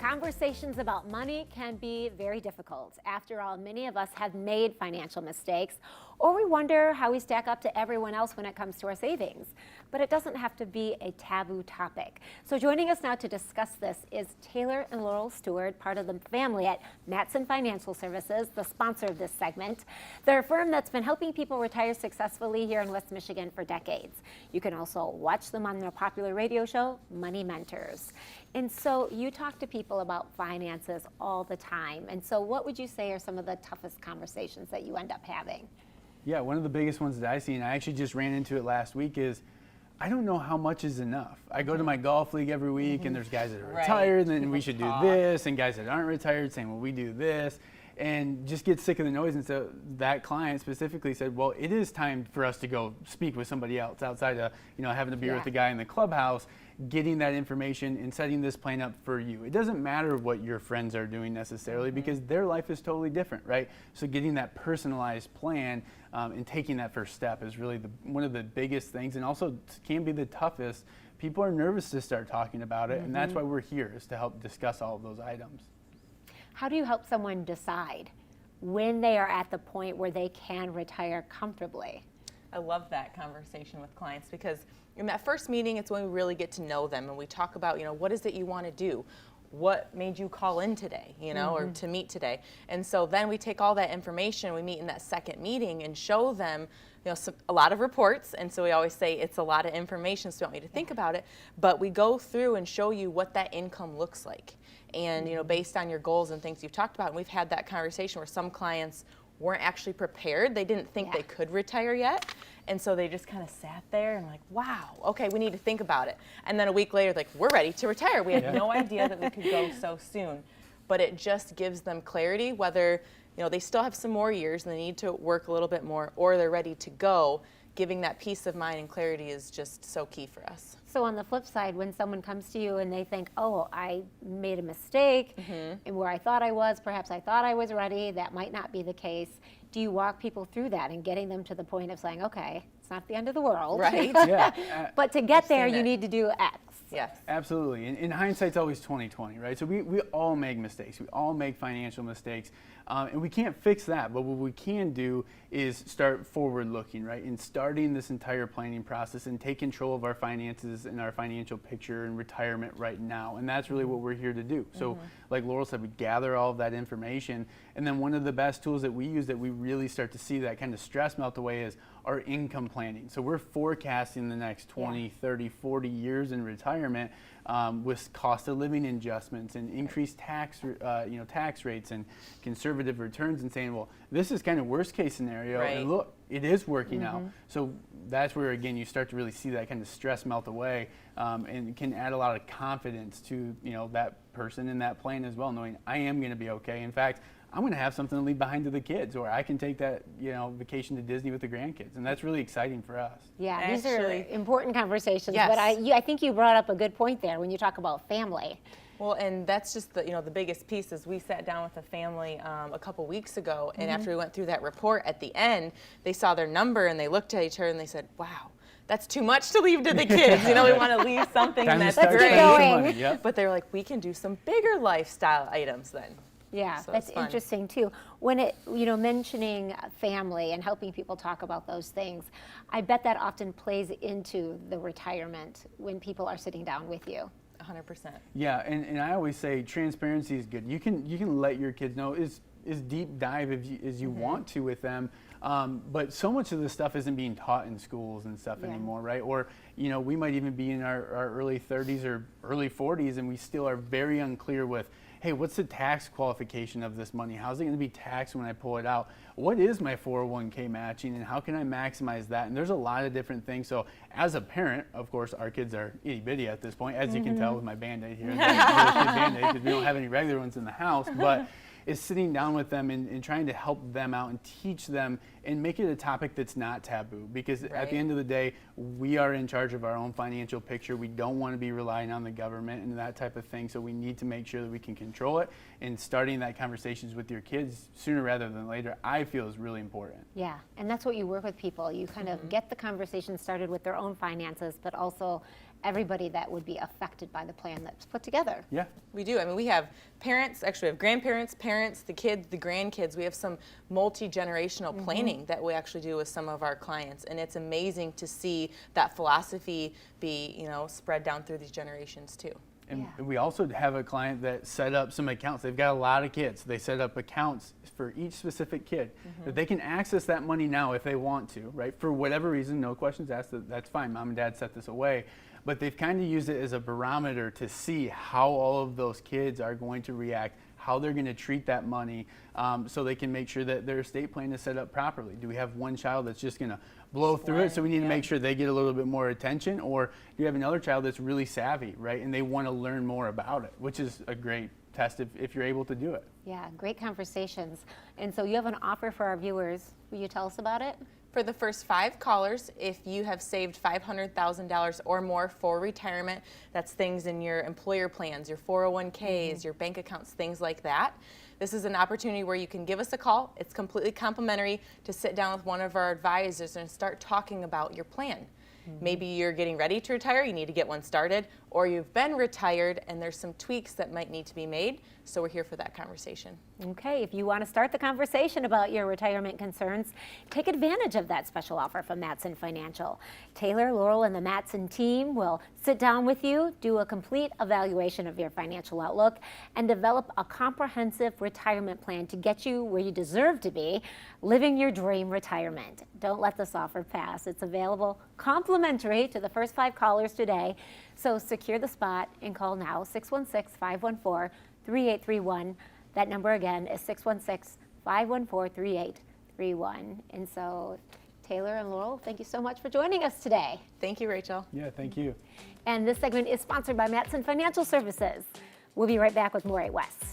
Conversations about money can be very difficult. After all, many of us have made financial mistakes, or we wonder how we stack up to everyone else when it comes to our savings. But it doesn't have to be a taboo topic. So joining us now to discuss this is Taylor and Laurel Stewart, part of the family at Mattson Financial Services, the sponsor of this segment. They're a firm that's been helping people retire successfully here in West Michigan for decades. You can also watch them on their popular radio show, Money Mentors. And so you talk to people about finances all the time. And so what would you say are some of the toughest conversations that you end up having? Yeah, one of the biggest ones that I see, and I actually just ran into it last week, is I don't know how much is enough. I go to my golf league every week, and there's guys that are retired, and we should do this, and guys that aren't retired saying, well, we do this, and just get sick of the noise. And so that client specifically said, well, it is time for us to go speak with somebody else outside of, having a beer with the guy in the clubhouse, getting that information and setting this plan up for you. It doesn't matter what your friends are doing necessarily, because their life is totally different, right? So getting that personalized plan and taking that first step is really one of the biggest things, and also can be the toughest. People are nervous to start talking about it, and that's why we're here, is to help discuss all of those items. How do you help someone decide when they are at the point where they can retire comfortably? I love that conversation with clients, because in that first meeting, it's when we really get to know them, and we talk about, what is it you want to do? What made you call in today, or to meet today? And so then we take all that information, we meet in that second meeting and show them, a lot of reports. And so we always say it's a lot of information, so we don't need to think about it. But we go through and show you what that income looks like. And, based on your goals and things you've talked about. And we've had that conversation where some clients weren't actually prepared. They didn't think they could retire yet. And so they just kind of sat there and like, wow, okay, we need to think about it. And then a week later, like, we're ready to retire. We had no idea that we could go so soon. But it just gives them clarity, whether, they still have some more years and they need to work a little bit more, or they're ready to go. Giving that peace of mind and clarity is just so key for us. So on the flip side, when someone comes to you and they think, oh, I made a mistake, and where I thought I was, perhaps I thought I was ready, that might not be the case. Do you walk people through that and getting them to the point of saying, okay, it's not the end of the world, right? But to get there, you need to do X. Yes. Absolutely. And hindsight's always 20/20, right? So we all make mistakes. We all make financial mistakes. And we can't fix that. But what we can do is start forward looking, right? And starting this entire planning process and take control of our finances and our financial picture and retirement right now. And that's really what we're here to do. So like Laurel said, we gather all of that information. And then one of the best tools that we use that we really start to see that kind of stress melt away is our income planning. So we're forecasting the next 20, 30, 40 years in retirement with cost of living adjustments and increased tax rates and conservative returns, and saying, well, this is kind of worst case scenario, and look, it is working out. So that's where, again, you start to really see that kind of stress melt away, and can add a lot of confidence to that person and that plan as well, knowing I am going to be okay. In fact, I'm going to have something to leave behind to the kids, or I can take that, vacation to Disney with the grandkids, and that's really exciting for us. Yeah, these are important conversations. Yes. But I think you brought up a good point there when you talk about family. Well, and that's just the biggest piece. Is we sat down with a family a couple weeks ago, and after we went through that report, at the end, they saw their number and they looked at each other and they said, "Wow, that's too much to leave to the kids. We want to leave something that's great." But they're like, we can do some bigger lifestyle items then. Yeah, so that's interesting too. When it, mentioning family and helping people talk about those things, I bet that often plays into the retirement when people are sitting down with you. 100%. Yeah, and I always say transparency is good. You can let your kids know as deep dive as you want to with them. But so much of this stuff isn't being taught in schools and stuff anymore, right? Or, we might even be in our early 30s or early 40s, and we still are very unclear with, hey, what's the tax qualification of this money? How's it going to be taxed when I pull it out? What is my 401k matching, and how can I maximize that? And there's a lot of different things. So as a parent, of course, our kids are itty bitty at this point, as you can tell with my Band-Aid here. Band-Aid, because we don't have any regular ones in the house. But is sitting down with them and trying to help them out and teach them and make it a topic that's not taboo, because at Right. the end of the day, we are in charge of our own financial picture. We don't want to be relying on the government and that type of thing, so we need to make sure that we can control it, and starting that conversations with your kids sooner rather than later, I feel is really important. Yeah, and that's what you work with people. You kind of get the conversation started with their own finances, but also everybody that would be affected by the plan that's put together. Yeah. We do. I mean, we have parents, actually we have grandparents, parents, the kids, the grandkids. We have some multi-generational planning that we actually do with some of our clients. And it's amazing to see that philosophy be, you know, spread down through these generations too. And Yeah. we also have a client that set up some accounts. They've got a lot of kids. They set up accounts for each specific kid that they can access that money now if they want to, right? For whatever reason, no questions asked, that's fine. Mom and dad set this away. But they've kind of used it as a barometer to see how all of those kids are going to react, how they're going to treat that money, so they can make sure that their estate plan is set up properly. Do we have one child that's just going to blow through it, so we need to make sure they get a little bit more attention? Or do you have another child that's really savvy, right, and they want to learn more about it, which is a great test if you're able to do it. Yeah, great conversations. And so you have an offer for our viewers. Will you tell us about it? For the first 5 callers, if you have saved $500,000 or more for retirement, that's things in your employer plans, your 401ks, your bank accounts, things like that. This is an opportunity where you can give us a call. It's completely complimentary to sit down with one of our advisors and start talking about your plan. Maybe you're getting ready to retire, you need to get one started, or you've been retired and there's some tweaks that might need to be made. So we're here for that conversation. Okay, if you want to start the conversation about your retirement concerns, take advantage of that special offer from Mattson Financial. Taylor, Laurel, and the Mattson team will sit down with you, do a complete evaluation of your financial outlook, and develop a comprehensive retirement plan to get you where you deserve to be, living your dream retirement. Don't let this offer pass. It's available complimentary to the first 5 callers today. So secure the spot and call now, 616-514-3831. That number again is 616-514-3831. And so Taylor and Laurel, thank you so much for joining us today. Thank you, Rachel. Yeah, thank you. And this segment is sponsored by Mattson Financial Services. We'll be right back with more 8 West.